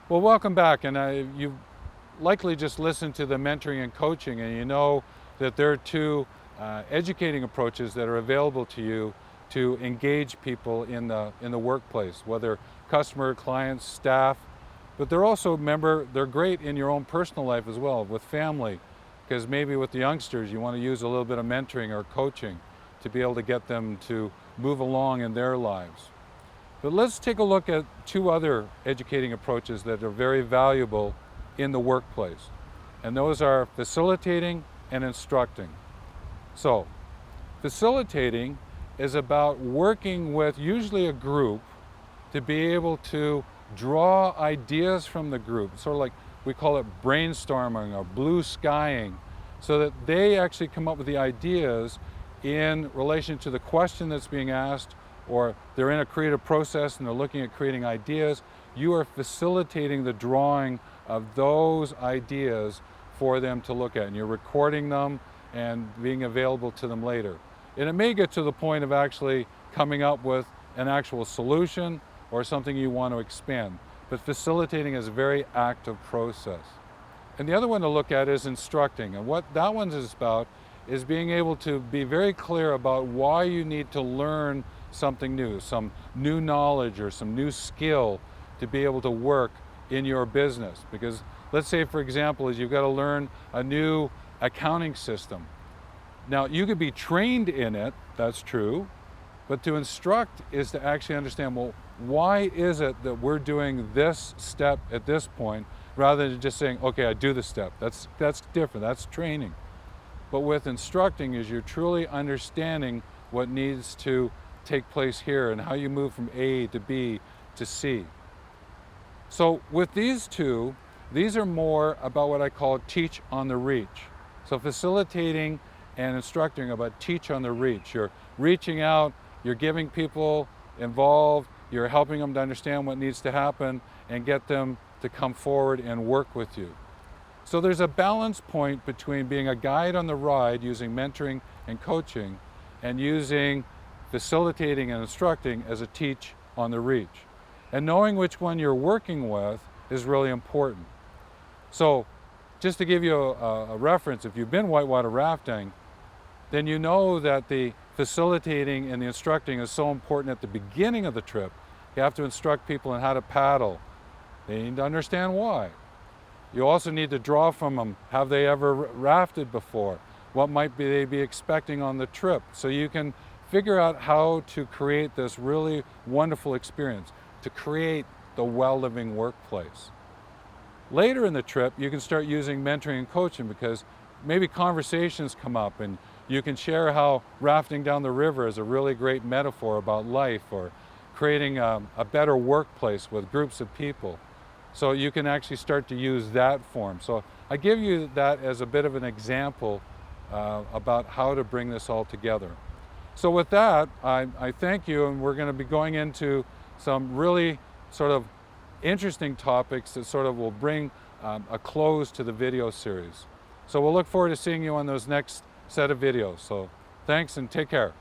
Well, welcome back. And you've likely just listened to the mentoring and coaching, and you know that there are two educating approaches that are available to you to engage people in the workplace, whether customer, clients, staff. But they're also, remember, they're great in your own personal life as well, with family, because maybe with the youngsters, you want to use a little bit of mentoring or coaching to be able to get them to move along in their lives. But let's take a look at two other educating approaches that are very valuable in the workplace. And those are facilitating and instructing. So, facilitating is about working with usually a group to be able to draw ideas from the group, sort of like we call it brainstorming or blue skying, so that they actually come up with the ideas in relation to the question that's being asked, or they're in a creative process and they're looking at creating ideas. You are facilitating the drawing of those ideas for them to look at, and you're recording them and being available to them later. And it may get to the point of actually coming up with an actual solution or something you want to expand. But facilitating is a very active process. And the other one to look at is instructing. And what that one is about is being able to be very clear about why you need to learn something new, some new knowledge or some new skill to be able to work in your business. Because let's say, for example, is you've got to learn a new accounting system. Now, you could be trained in it, that's true, but to instruct is to actually understand, well, why is it that we're doing this step at this point, rather than just saying, okay, I do the step. That's different, that's training. But with instructing is you're truly understanding what needs to take place here and how you move from A to B to C. So with these two, these are more about what I call teach on the reach. So facilitating and instructing about teach on the reach. You're reaching out, you're giving people involved, you're helping them to understand what needs to happen and get them to come forward and work with you. So there's a balance point between being a guide on the ride using mentoring and coaching and using facilitating and instructing as a teach on the reach. And knowing which one you're working with is really important. So just to give you a reference, if you've been whitewater rafting, then you know that the facilitating and the instructing is so important at the beginning of the trip. You have to instruct people on how to paddle. They need to understand why. You also need to draw from them, have they ever rafted before? What might they be expecting on the trip? So you can figure out how to create this really wonderful experience, to create the well-living workplace. Later in the trip, you can start using mentoring and coaching because maybe conversations come up and you can share how rafting down the river is a really great metaphor about life, or creating a better workplace with groups of people. So you can actually start to use that form. So I give you that as a bit of an example about how to bring this all together. So with that, I thank you, and we're going to be going into some really sort of interesting topics that sort of will bring a close to the video series. So we'll look forward to seeing you on those next set of videos. So thanks and take care.